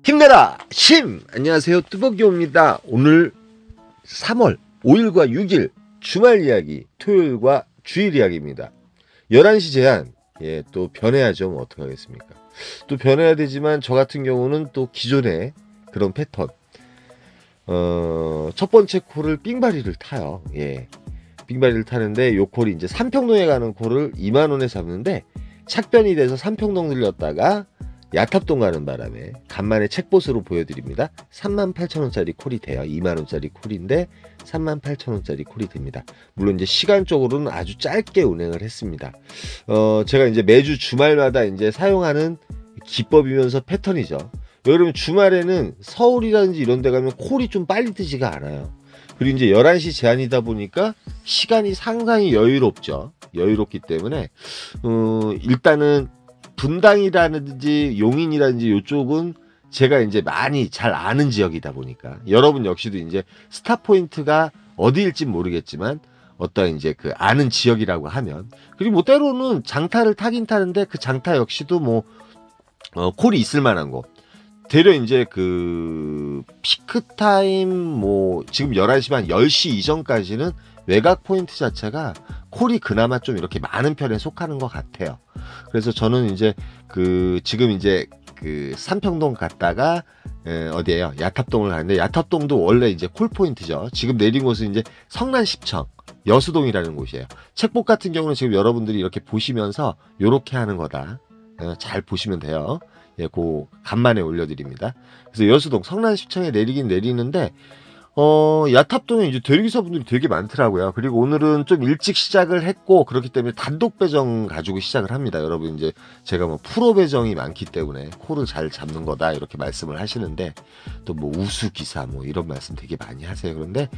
힘내라 힘! 안녕하세요, 뚜벅이옵니다. 오늘 3월 5일과 6일 주말 이야기, 토요일과 주일 이야기입니다. 11시 제한, 또 변해야죠. 뭐 어떡하겠습니까. 또 변해야 되지만 저 같은 경우는 또 기존의 그런 패턴, 첫 번째 콜을 삥바리를 타요. 삥바리를 타는데 요 콜이 이제 삼평동에 가는 콜을 2만원에 잡는데 착변이 돼서 삼평동 들렸다가 야탑동 가는 바람에 간만에 책보스로 보여드립니다. 38,000원짜리 콜이 돼요. 2만원짜리 콜인데 38,000원짜리 콜이 됩니다. 물론 이제 시간적으로는 아주 짧게 운행을 했습니다. 제가 이제 매주 주말마다 이제 사용하는 기법이면서 패턴이죠. 여러분 주말에는 서울이라든지 이런 데 가면 콜이 좀 빨리 뜨지가 않아요. 그리고 이제 11시 제한이다 보니까 시간이 상당히 여유롭죠. 여유롭기 때문에 일단은 분당이라든지 용인이라든지 이쪽은 제가 이제 많이 잘 아는 지역이다 보니까 여러분 역시도 이제 스타 포인트가 어디일지 모르겠지만 어떤 이제 그 아는 지역이라고 하면, 그리고 뭐 때로는 장타를 타긴 타는데 그 장타 역시도 뭐 콜이 있을 만한 거, 되려 이제 그 피크 타임 뭐 지금 11시만 10시 이전까지는 외곽 포인트 자체가 콜이 그나마 좀 이렇게 많은 편에 속하는 것 같아요. 그래서 저는 이제 그 지금 이제 그 삼평동 갔다가 어디에요? 야탑동을 가는데 야탑동도 원래 이제 콜 포인트죠. 지금 내린 곳은 이제 성난 10청 여수동이라는 곳이에요. 책복 같은 경우는 지금 여러분들이 이렇게 보시면서 요렇게 하는 거다. 잘 보시면 돼요. 그 간만에 올려드립니다. 그래서 여수동 성난 10청에 내리긴 내리는데 야탑동에 이제 대리기사분들이 되게 많더라고요. 그리고 오늘은 좀 일찍 시작을 했고 그렇기 때문에 단독 배정 가지고 시작을 합니다. 여러분 이제 제가 뭐 프로 배정이 많기 때문에 콜을 잘 잡는 거다 이렇게 말씀을 하시는데 또 뭐 우수 기사 뭐 이런 말씀 되게 많이 하세요. 그런데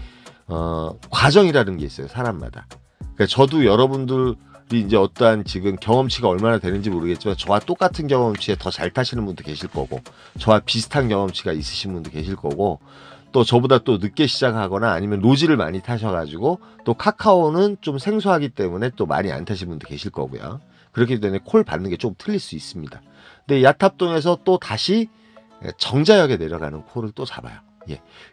과정이라는 게 있어요, 사람마다. 그러니까 저도 여러분들이 이제 어떠한 지금 경험치가 얼마나 되는지 모르겠지만 저와 똑같은 경험치에 더 잘 타시는 분도 계실 거고 저와 비슷한 경험치가 있으신 분도 계실 거고 또 저보다 또 늦게 시작하거나 아니면 로지를 많이 타셔가지고 또 카카오는 좀 생소하기 때문에 또 많이 안 타신 분도 계실 거고요. 그렇기 때문에 콜 받는 게 좀 틀릴 수 있습니다. 근데 야탑동에서 또 다시 정자역에 내려가는 콜을 또 잡아요.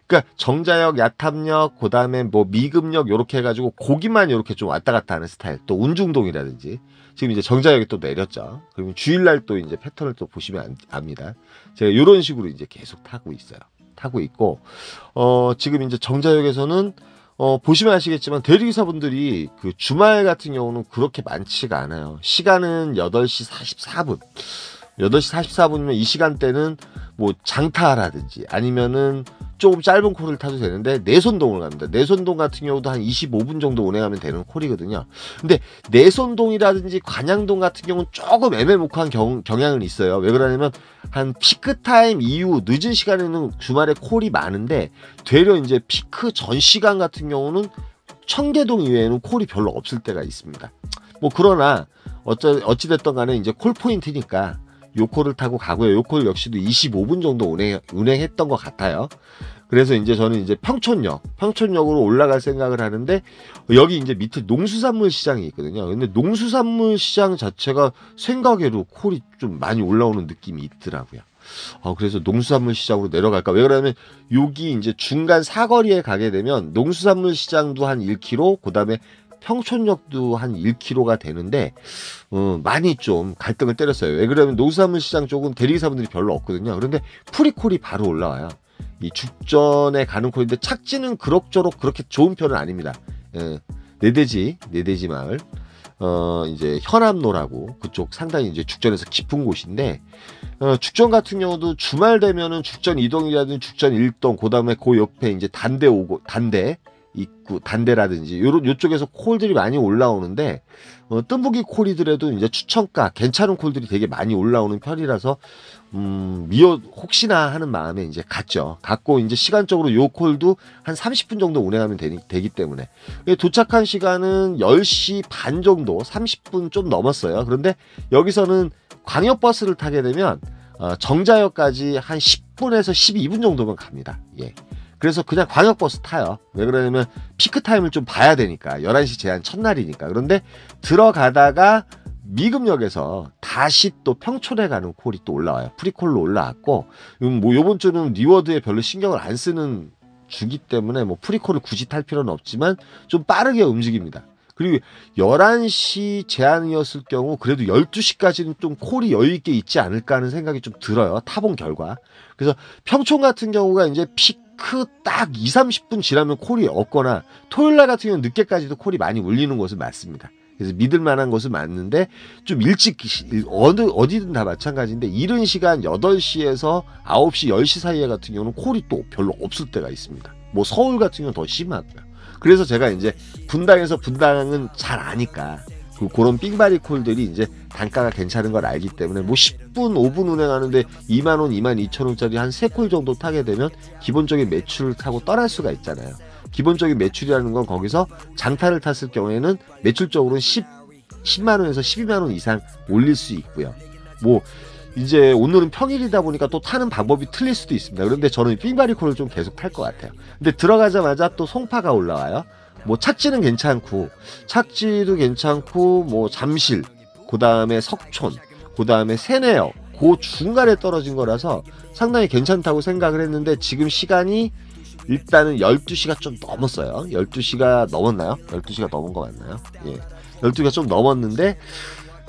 그러니까 정자역, 야탑역, 그 다음에 뭐 미금역 요렇게 해가지고 거기만 요렇게 좀 왔다 갔다 하는 스타일. 또 운중동이라든지 지금 이제 정자역에 또 내렸죠. 그러면 주일날 또 이제 패턴을 또 보시면 압니다. 제가 요런 식으로 이제 계속 타고 있어요. 타고 있고 지금 이제 정자역에서는 보시면 아시겠지만 대리기사분들이 그 주말 같은 경우는 그렇게 많지가 않아요. 시간은 8시 44분 8시 44분이면 이 시간대는 뭐 장타라든지 아니면은 조금 짧은 콜을 타도 되는데 내손동을 갑니다. 내손동 같은 경우도 한 25분 정도 운행하면 되는 콜이거든요. 근데 내손동이라든지 관양동 같은 경우는 조금 애매모호한 경향은 있어요. 왜 그러냐면 한 피크타임 이후 늦은 시간에는 주말에 콜이 많은데 되려 이제 피크 전 시간 같은 경우는 청계동 이외에는 콜이 별로 없을 때가 있습니다. 뭐 그러나 어찌됐든 간에 이제 콜 포인트니까 요 콜을 타고 가고요. 요 콜 역시도 25분 정도 운행했던 것 같아요. 그래서 이제 저는 이제 평촌역으로 올라갈 생각을 하는데 여기 이제 밑에 농수산물 시장이 있거든요. 근데 농수산물 시장 자체가 생각외로 콜이 좀 많이 올라오는 느낌이 있더라고요. 그래서 농수산물 시장으로 내려갈까? 왜 그러냐면 여기 이제 중간 사거리에 가게 되면 농수산물 시장도 한 1km, 그 다음에 평촌역도 한 1km가 되는데 많이 좀 갈등을 때렸어요. 왜 그러냐면 농수산물 시장 쪽은 대리기사분들이 별로 없거든요. 그런데 프리콜이 바로 올라와요. 이 죽전에 가는 콜인데 착지는 그럭저럭 그렇게 좋은 편은 아닙니다. 내대지 마을 이제 현암로라고 그쪽 상당히 이제 죽전에서 깊은 곳인데 죽전 같은 경우도 주말 되면은 죽전 2동이라든지 죽전 1동 그 다음에 그 옆에 이제 단대 입구 단대라든지 요쪽에서 콜들이 많이 올라오는데 뜸부기 콜이더라도 이제 추천가 괜찮은 콜들이 되게 많이 올라오는 편이라서 혹시나 하는 마음에 이제 갔고 이제 시간적으로 요 콜도 한 30분 정도 운행하면 되기 때문에 도착한 시간은 10시 반 정도 30분 좀 넘었어요. 그런데 여기서는 광역버스를 타게 되면 정자역까지 한 10분에서 12분 정도면 갑니다. 그래서 그냥 광역버스 타요. 왜 그러냐면 피크타임을 좀 봐야 되니까. 11시 제한 첫날이니까. 그런데 들어가다가 미금역에서 다시 또 평촌에 가는 콜이 또 올라와요. 프리콜로 올라왔고, 뭐 요번 주는 리워드에 별로 신경을 안 쓰는 주기 때문에 뭐 프리콜을 굳이 탈 필요는 없지만 좀 빠르게 움직입니다. 그리고 11시 제한이었을 경우 그래도 12시까지는 좀 콜이 여유있게 있지 않을까 하는 생각이 좀 들어요. 타본 결과. 그래서 평촌 같은 경우가 이제 피크 딱 2, 30분 지나면 콜이 없거나 토요일날 같은 경우는 늦게까지도 콜이 많이 울리는 곳은 맞습니다. 그래서 믿을 만한 것은 맞는데 좀 일찍 어디든 다 마찬가지인데 이른 시간 8시에서 9시 10시 사이에 같은 경우는 콜이 또 별로 없을 때가 있습니다. 뭐 서울 같은 경우는 더 심하고요. 그래서 제가 이제 분당에서 분당은 잘 아니까 그런 삥바리 콜들이 이제 단가가 괜찮은 걸 알기 때문에 뭐 10분 5분 운행하는데 2만원 22,000원짜리 한 3콜 정도 타게 되면 기본적인 매출을 타고 떠날 수가 있잖아요. 기본적인 매출이라는 건 거기서 장타를 탔을 경우에는 매출적으로는 10만원에서 12만원 이상 올릴 수 있고요. 뭐 이제 오늘은 평일이다 보니까 또 타는 방법이 틀릴 수도 있습니다. 그런데 저는 삥바리콜을 좀 계속 탈 것 같아요. 근데 들어가자마자 또 송파가 올라와요. 뭐 착지는 괜찮고 착지도 괜찮고 뭐 잠실, 그 다음에 석촌, 그 다음에 세내역 그 중간에 떨어진 거라서 상당히 괜찮다고 생각을 했는데 지금 시간이 일단은 12시가 좀 넘었어요. 12시가 넘었나요? 12시가 넘은 거 맞나요? 예. 12시가 좀 넘었는데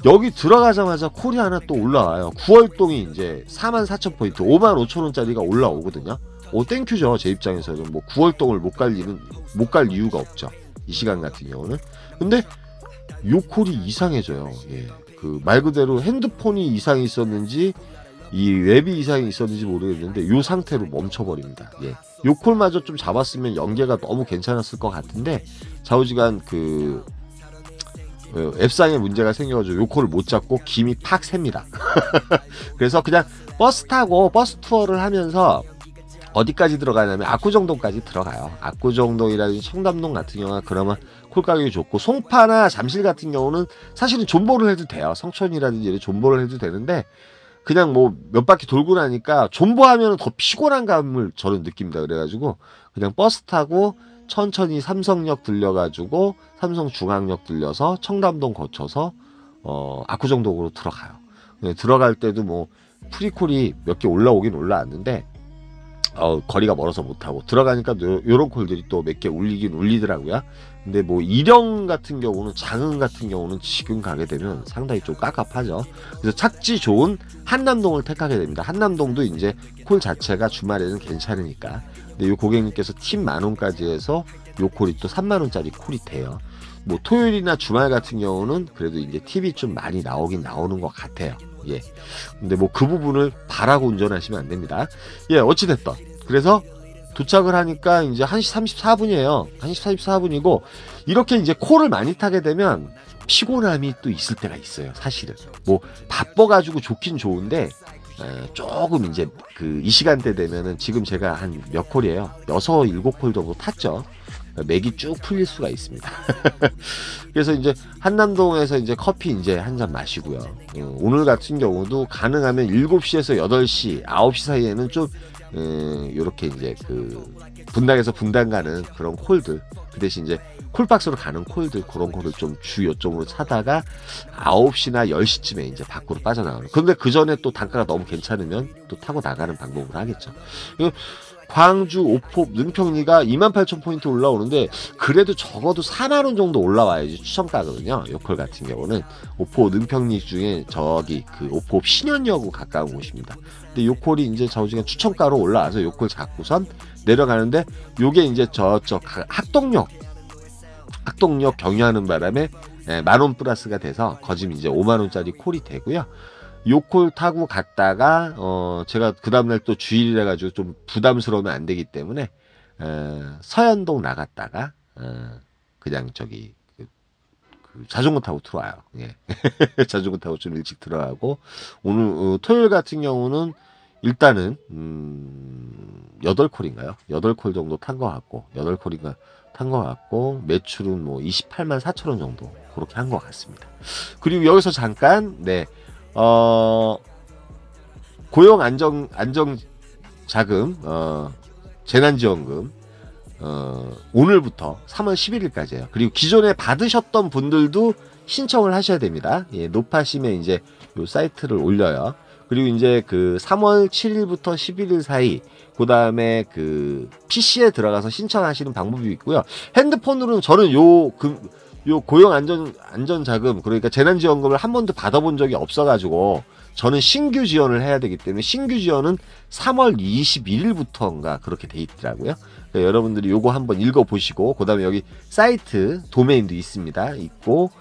여기 들어가자마자 콜이 하나 또 올라와요. 9월동이 이제 44,000포인트 55,000원짜리가 올라오거든요. 오 땡큐죠. 제 입장에서는 뭐 9월동을 못 갈 이유가 없죠. 이 시간 같은 경우는. 근데 요 콜이 이상해져요. 예. 그 말 그대로 핸드폰이 이상이 있었는지 이 웹이 이상이 있었는지 모르겠는데 요 상태로 멈춰버립니다. 예. 요 콜마저 좀 잡았으면 연계가 너무 괜찮았을 것 같은데 좌우지간 그 앱상에 문제가 생겨가지고 요 콜을 못 잡고 김이 팍 셉니다. 그래서 그냥 버스 타고 버스 투어를 하면서 어디까지 들어가냐면 압구정동까지 들어가요. 압구정동이라든지 청담동 같은 경우는 그러면 콜 가격이 좋고 송파나 잠실 같은 경우는 사실은 존버를 해도 돼요. 성촌이라든지 존버를 해도 되는데 그냥 뭐 몇 바퀴 돌고 나니까 존버하면 더 피곤한 감을 저는 느낍니다. 그래가지고 그냥 버스 타고 천천히 삼성역 들려가지고 삼성중앙역 들려서 청담동 거쳐서 압구정동으로 들어가요. 들어갈 때도 뭐 프리콜이 몇 개 올라오긴 올라왔는데 거리가 멀어서 못하고 들어가니까 요런 콜들이 또 몇 개 울리긴 울리더라고요. 근데 뭐 일영 같은 경우는 장흥 같은 경우는 지금 가게 되면 상당히 좀 깝깝하죠. 그래서 착지 좋은 한남동을 택하게 됩니다. 한남동도 이제 콜 자체가 주말에는 괜찮으니까. 근데 요 고객님께서 팁 10,000원까지 해서 요 콜이 또 30,000원짜리 콜이 돼요. 뭐 토요일이나 주말 같은 경우는 그래도 이제 팁이 좀 많이 나오긴 나오는 것 같아요. 예. 근데 뭐 그 부분을 바라고 운전하시면 안 됩니다. 예, 어찌됐든. 그래서 도착을 하니까 이제 1시 34분이에요. 1시 34분이고, 이렇게 이제 콜을 많이 타게 되면 피곤함이 또 있을 때가 있어요. 사실은. 뭐, 바빠가지고 좋긴 좋은데, 조금 이제 이 시간대 되면은 지금 제가 한 몇 콜이에요? 6, 7콜 정도 탔죠. 맥이 쭉 풀릴 수가 있습니다. 그래서 이제 한남동에서 이제 커피 이제 한 잔 마시고요. 오늘 같은 경우도 가능하면 7시에서 8시, 9시 사이에는 좀 요렇게 이제 분당에서 분당 가는 그런 콜들, 그 대신 이제 콜박스로 가는 콜들, 그런 거를 좀 주 요점으로 사다가 9시나 10시쯤에 이제 밖으로 빠져나가는. 그런데 그 전에 또 단가가 너무 괜찮으면 또 타고 나가는 방법을 하겠죠. 광주, 오포, 능평리가 28,000포인트 올라오는데 그래도 적어도 4만원 정도 올라와야지 추천가거든요. 요콜 같은 경우는 오포, 능평리 중에 저기 오포 신현역으로 가까운 곳입니다. 근데 요콜이 이제 좌우지간 추천가로 올라와서 요콜 잡고선 내려가는데 요게 이제 저쪽 학동역 경유하는 바람에 10,000원 플러스가 돼서 거짐 이제 5만원짜리 콜이 되고요. 요 콜 타고 갔다가 제가 그 다음날 또 주일이라 가지고 좀 부담스러우면 안 되기 때문에 서현동 나갔다가 그냥 저기 자전거 타고 들어와요. 예. 자전거 타고 좀 일찍 들어가고 오늘 토요일 같은 경우는 일단은 8콜인가요? 8콜 정도 탄 것 같고 8콜인가 탄 것 같고 매출은 뭐 284,000원 정도 그렇게 한 것 같습니다. 그리고 여기서 잠깐 고용 안정 자금 재난지원금 오늘부터 3월 11일까지예요. 그리고 기존에 받으셨던 분들도 신청을 하셔야 됩니다. 예, 노파심에 이제 요 사이트를 올려요. 그리고 이제 그 3월 7일부터 11일 사이, 그 다음에 그 PC에 들어가서 신청하시는 방법이 있고요. 핸드폰으로는 저는 요 고용안전자금, 그러니까 재난지원금을 한 번도 받아본 적이 없어가지고 저는 신규 지원을 해야 되기 때문에 신규 지원은 3월 21일부터인가 그렇게 돼 있더라고요. 그러니까 여러분들이 요거 한번 읽어보시고, 그 다음에 여기 사이트 도메인도 있습니다. 있고,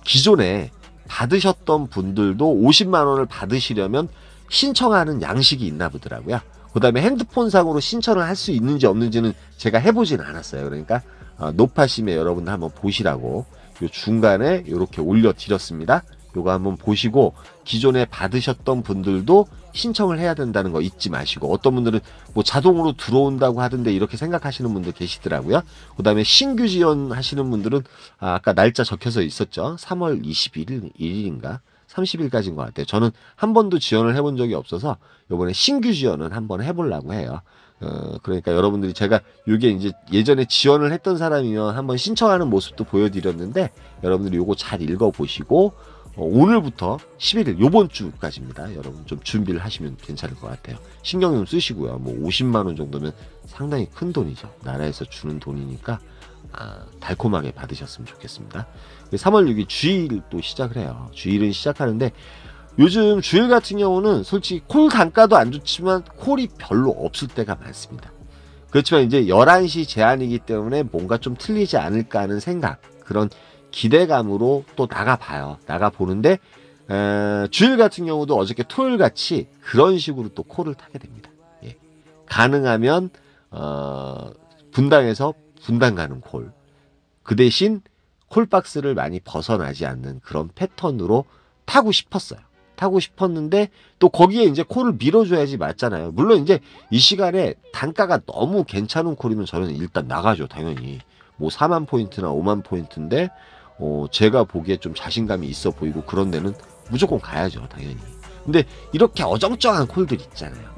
기존에 받으셨던 분들도 50만 원을 받으시려면 신청하는 양식이 있나 보더라고요. 그 다음에 핸드폰상으로 신청을 할 수 있는지 없는지는 제가 해보진 않았어요. 그러니까 노파심에 여러분들 한번 보시라고 요 중간에 이렇게 올려드렸습니다. 요거 한번 보시고, 기존에 받으셨던 분들도 신청을 해야 된다는 거 잊지 마시고, 어떤 분들은 뭐 자동으로 들어온다고 하던데 이렇게 생각하시는 분들 계시더라고요. 그 다음에 신규 지원하시는 분들은 아까 날짜 적혀서 있었죠. 3월 21일인가 30일까지인 것 같아요. 저는 한 번도 지원을 해본 적이 없어서 이번에 신규 지원은 한번 해보려고 해요. 그러니까 여러분들이, 제가 이게 이제 예전에 지원을 했던 사람이면 한번 신청하는 모습도 보여드렸는데, 여러분들이 요거 잘 읽어보시고, 오늘부터 11일 요번 주까지입니다. 여러분 좀 준비를 하시면 괜찮을 것 같아요. 신경 좀 쓰시고요. 뭐 50만 원 정도면 상당히 큰 돈이죠. 나라에서 주는 돈이니까 달콤하게 받으셨으면 좋겠습니다. 3월 6일 주일 또 시작을 해요. 주일은 시작하는데, 요즘 주일 같은 경우는 솔직히 콜 단가도 안 좋지만 콜이 별로 없을 때가 많습니다. 그렇지만 이제 11시 제한이기 때문에 뭔가 좀 틀리지 않을까 하는 생각, 그런 기대감으로 또 나가봐요. 나가보는데, 주일 같은 경우도 어저께 토요일 같이 그런 식으로 또 콜을 타게 됩니다. 예. 가능하면 분당에서 분당 가는 콜, 그 대신 콜박스를 많이 벗어나지 않는 그런 패턴으로 타고 싶었어요. 타고 싶었는데 또 거기에 이제 콜을 밀어줘야지 맞잖아요. 물론 이제 이 시간에 단가가 너무 괜찮은 콜이면 저는 일단 나가죠. 당연히 뭐 4만 포인트나 5만 포인트인데 제가 보기에 좀 자신감이 있어 보이고 그런 데는 무조건 가야죠. 당연히. 근데 이렇게 어정쩡한 콜들 있잖아요.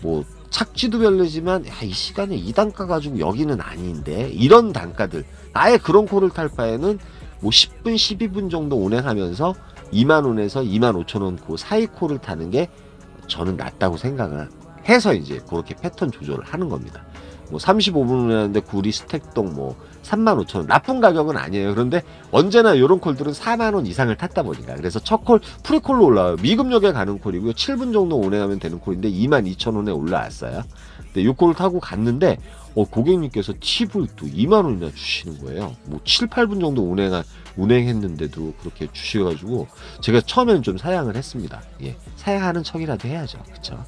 뭐 착지도 별로지만 이 시간에 이 단가 가지고 여기는 아닌데, 이런 단가들, 아예 그런 콜을 탈 바에는 뭐 10분 12분 정도 운행하면서 2만원에서 25,000원 그 사이 콜을 타는 게 저는 낫다고 생각을 해서 이제 그렇게 패턴 조절을 하는 겁니다. 뭐 35분 운행하는데 구리 스택동 뭐 35,000원, 나쁜 가격은 아니에요. 그런데 언제나 이런 콜들은 4만원 이상을 탔다 보니까, 그래서 첫 콜 프리콜로 올라와요. 미금역에 가는 콜이고요. 7분 정도 운행하면 되는 콜인데 22,000원에 올라왔어요. 근데 이 콜을 타고 갔는데 고객님께서 팁을 또 2만원이나 주시는 거예요. 뭐 7, 8분 정도 운행했는데도 그렇게 주셔가지고 제가 처음에는 좀 사양을 했습니다. 예, 사양하는 척이라도 해야죠. 그쵸?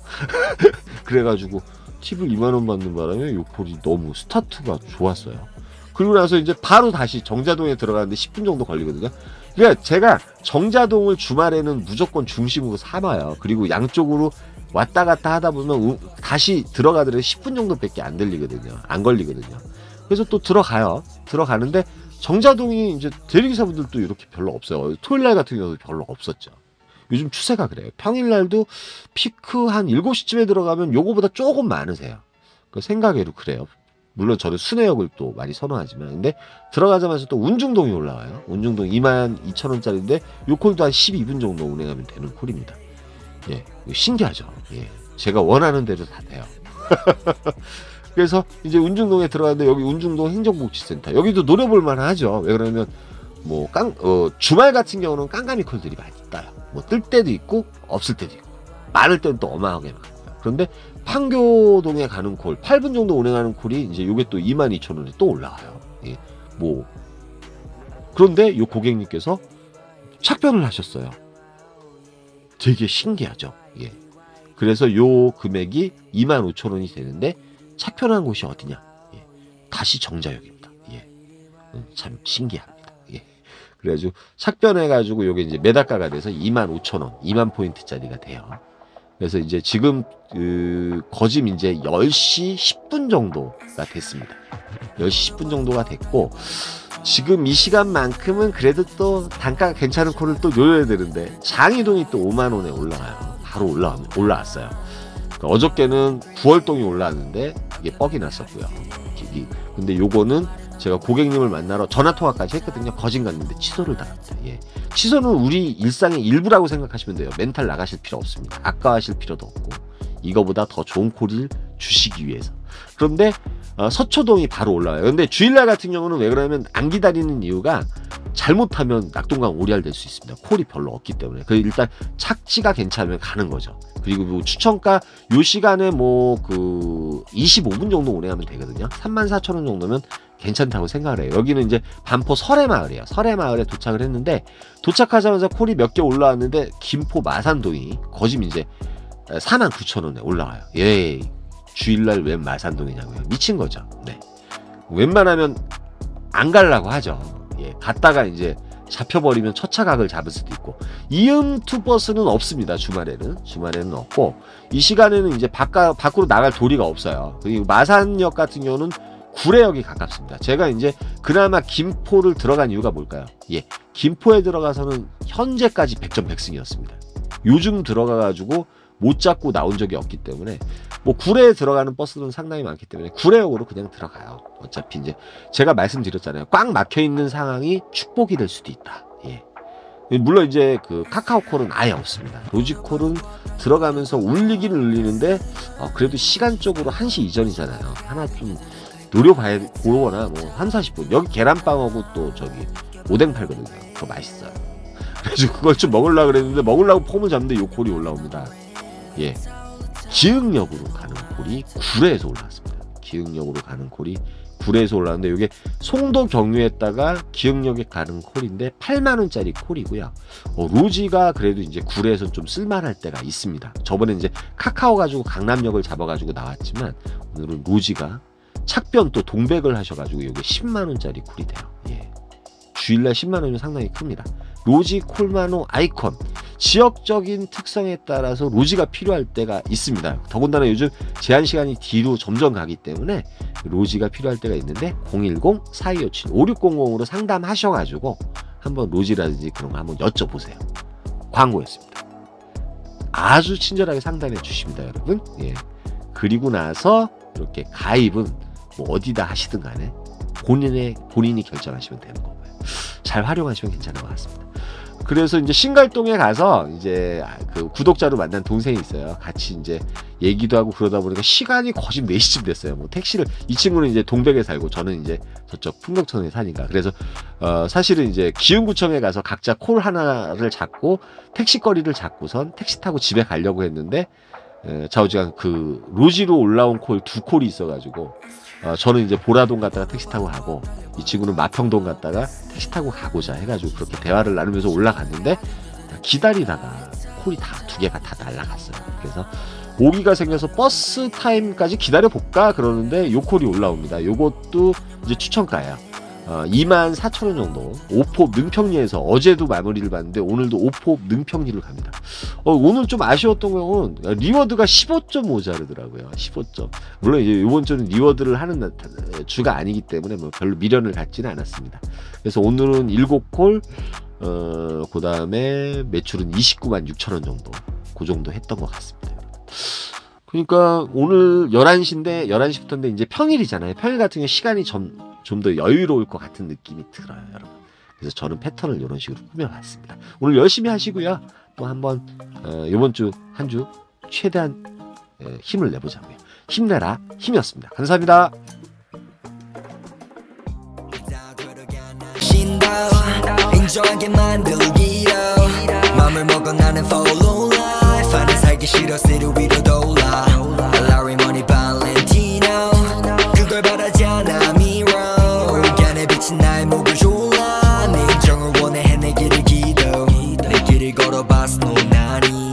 그래가지고 팁을 2만원 받는 바람에 이 콜이 너무 스타트가 좋았어요. 그리고 나서 이제 바로 다시 정자동에 들어가는데 10분 정도 걸리거든요. 그러니까 제가 정자동을 주말에는 무조건 중심으로 삼아요. 그리고 양쪽으로 왔다 갔다 하다 보면 다시 들어가더라도 10분 정도밖에 안 들리거든요. 안 걸리거든요. 그래서 또 들어가요. 들어가는데 정자동이 이제 대리기사분들도 이렇게 별로 없어요. 토요일날 같은 경우도 별로 없었죠. 요즘 추세가 그래요. 평일날도 피크 한 7시쯤에 들어가면 요거보다 조금 많으세요. 그 생각외로 그래요. 물론 저는 순회역을 또 많이 선호하지만, 근데 들어가자마자 또 운중동이 올라와요. 운중동 22,000원짜리인데 요 콜도 한 12분 정도 운행하면 되는 콜입니다. 예, 신기하죠. 예, 제가 원하는 대로 다 돼요. 그래서 이제 운중동에 들어가는데, 여기 운중동 행정복지센터, 여기도 노려볼만 하죠. 왜 그러면 뭐 주말 같은 경우는 깜깜이 콜들이 많이 떠요. 뭐 뜰 때도 있고 없을 때도 있고, 많을 때는 또 어마하게 많고요. 그런데 판교동에 가는 콜, 8분 정도 운행하는 콜이 이제 요게 또 22,000원에 또 올라와요. 예, 뭐 그런데 요 고객님께서 착변을 하셨어요. 되게 신기하죠. 예. 그래서 요 금액이 25,000원이 되는데 착변한 곳이 어디냐? 예. 다시 정자역입니다. 예. 참 신기합니다. 예. 그래가지고 착변해가지고 요게 이제 매달가가 돼서 25,000원, 2만 포인트짜리가 돼요. 그래서 이제 지금 거짐 이제 10시 10분 정도가 됐습니다. 10시 10분 정도가 됐고, 지금 이 시간만큼은 그래도 또 단가가 괜찮은 콜을 또 노려야 되는데, 장이동이 또 5만원에 올라가요. 바로 올라왔어요. 그러니까 어저께는 9월동이 올라왔는데 그게 뻑이 났었고요. 근데 요거는 제가 고객님을 만나러 전화통화까지 했거든요. 거진 갔는데 취소를 당합니다. 예. 취소는 우리 일상의 일부라고 생각하시면 돼요. 멘탈 나가실 필요 없습니다. 아까워하실 필요도 없고 이거보다 더 좋은 콜을 주시기 위해서. 그런데 서초동이 바로 올라와요. 근데 주일날 같은 경우는 왜 그러냐면 안 기다리는 이유가 잘못하면 낙동강 오리알 될 수 있습니다. 콜이 별로 없기 때문에. 그래서 일단 착지가 괜찮으면 가는 거죠. 그리고 뭐 추천가 요 시간에 뭐 그 25분 정도 운행하면 되거든요. 34,000원 정도면 괜찮다고 생각을 해요. 여기는 이제 반포 설해마을이에요. 설해마을에 도착을 했는데 도착하자마자 콜이 몇 개 올라왔는데 김포 마산동이 거짐 이제 49,000원에 올라와요. 예, 주일날 웬 마산동이냐고요. 미친 거죠. 네, 웬만하면 안 가려고 하죠. 예, 갔다가 이제 잡혀버리면 첫차각을 잡을 수도 있고. 이음투 버스는 없습니다. 주말에는 없고 이 시간에는 이제 밖으로 나갈 도리가 없어요. 그리고 마산역 같은 경우는 구례역이 가깝습니다. 제가 이제 그나마 김포를 들어간 이유가 뭘까요? 예, 김포에 들어가서는 현재까지 100점 100승이었습니다. 요즘 들어가가지고 못 잡고 나온 적이 없기 때문에 뭐 구례에 들어가는 버스들은 상당히 많기 때문에 구례역으로 그냥 들어가요. 어차피 이제 제가 말씀드렸잖아요. 꽉 막혀 있는 상황이 축복이 될 수도 있다. 예. 물론 이제 그 카카오콜은 아예 없습니다. 로지콜은 들어가면서 울리긴 울리는데 그래도 시간적으로 1시 이전이잖아요. 하나 좀 보거나 뭐 3, 40분. 여기 계란빵하고 또 저기 오뎅 팔거든요. 그거 맛있어요. 그래서 그걸 좀 먹으려고 그랬는데 먹으려고 폼을 잡는데 요 콜이 올라옵니다. 예. 기흥역으로 가는 콜이 구례에서 올라왔습니다. 기흥역으로 가는 콜이 구례에서 올라왔는데 이게 송도 경유했다가 기흥역에 가는 콜인데 8만원짜리 콜이고요. 로지가 그래도 이제 구례에서 좀 쓸만할 때가 있습니다. 저번에 이제 카카오 가지고 강남역을 잡아가지고 나왔지만 오늘은 로지가 착변 또 동백을 하셔가지고 이게 10만원짜리 콜이 돼요. 예. 주일날 10만원이면 상당히 큽니다. 로지 콜마노 아이콘. 지역적인 특성에 따라서 로지가 필요할 때가 있습니다. 더군다나 요즘 제한시간이 뒤로 점점 가기 때문에 로지가 필요할 때가 있는데 010-4257-5600으로 상담하셔가지고 한번 로지라든지 그런 거 한번 여쭤보세요. 광고였습니다. 아주 친절하게 상담해 주십니다, 여러분. 예. 그리고 나서 이렇게 가입은 뭐 어디다 하시든 간에 본인이 결정하시면 되는 거고요. 잘 활용하시면 괜찮은 것 같습니다. 그래서 이제 신갈동에 가서 이제 그 구독자로 만난 동생이 있어요. 같이 이제 얘기도 하고 그러다 보니까 시간이 거의 4시쯤 됐어요. 뭐 택시를, 이 친구는 이제 동백에 살고 저는 이제 저쪽 풍덕천에 사니까. 그래서 사실은 이제 기흥구청에 가서 각자 콜 하나를 잡고 택시거리를 잡고선 택시 타고 집에 가려고 했는데 좌우지간 그 로지로 올라온 콜 2콜이 있어가지고 저는 이제 보라동 갔다가 택시 타고 가고 이 친구는 마평동 갔다가 택시 타고 가고자 해가지고 그렇게 대화를 나누면서 올라갔는데 기다리다가 콜이 다 2개가 다 날라갔어요. 그래서 오기가 생겨서 버스 타임까지 기다려볼까 그러는데 요 콜이 올라옵니다. 요것도 이제 추천가예요. 24,000원 정도. 오포 능평리에서 어제도 마무리를 봤는데 오늘도 오포 능평리를 갑니다. 오늘 좀 아쉬웠던 경우는 리워드가 15점 모자르더라고요. 15점. 물론 이제 이번 주는 리워드를 하는 주가 아니기 때문에 뭐 별로 미련을 갖지는 않았습니다. 그래서 오늘은 7콜, 그 다음에 매출은 296,000원 정도. 그 정도 했던 것 같습니다. 그러니까 오늘 11시인데 11시부터인데 이제 평일이잖아요. 평일 같은 경우 시간이 좀 더 여유로울 것 같은 느낌이 들어요, 여러분. 그래서 저는 패턴을 이런 식으로 꾸며봤습니다. 오늘 열심히 하시고요. 또 한번 이번 주 한 주 최대한 힘을 내보자고요. 힘내라 힘이었습니다. 감사합니다. 인정하게 만들기로 맘을 먹어 나는 follow life 나는 살기 싫어 city 위로 돌아 Larry money Valentino 그걸 바라지 않아 mirror 곁에 비친 나의 목을 졸라 내 인정을 원해 내 길을 기도 내 길을 걸어봤어 노나니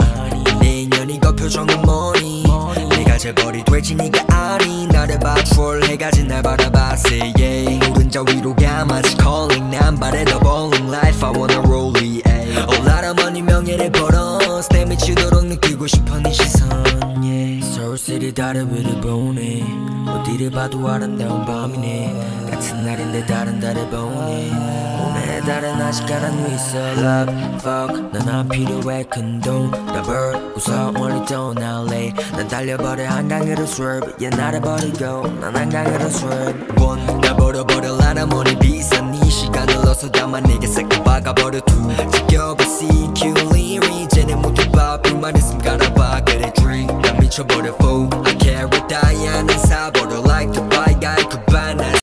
내 인연이 그 표정은 뭐니 내가 저거리 될지 네가 아니 나를 봐 troll 해가지 날 바라봤어 yeah 오른자 위로 가 마치 calling 난 바래 더 bowling life I wanna roll it 올라라머니 명예를 벌어 스텝 미치도록 느끼고 싶어 네 시선 yeah 서울시리 다른 위를 보네 어디를 봐도 아름다운 밤이네 같은 날인데 다른 달을 보네 오늘 다른 아시까란 있어 Love, fuck 넌 안 필요해 큰돈 더블 웃어 멀리 떠날래 난 달려버려 한강으로 swerve 얘 나를 버리고 난 한강으로 swerve 날 버려버려라 머리 비싼 네 시간을 넣어서 담아 내게 새끼 박아버려 two 지겨워 CQ리 이제는 못해봐 빈말 있음 갈아봐 그래 drink 난 미쳐버려 fool I carry die 난 사버려 like the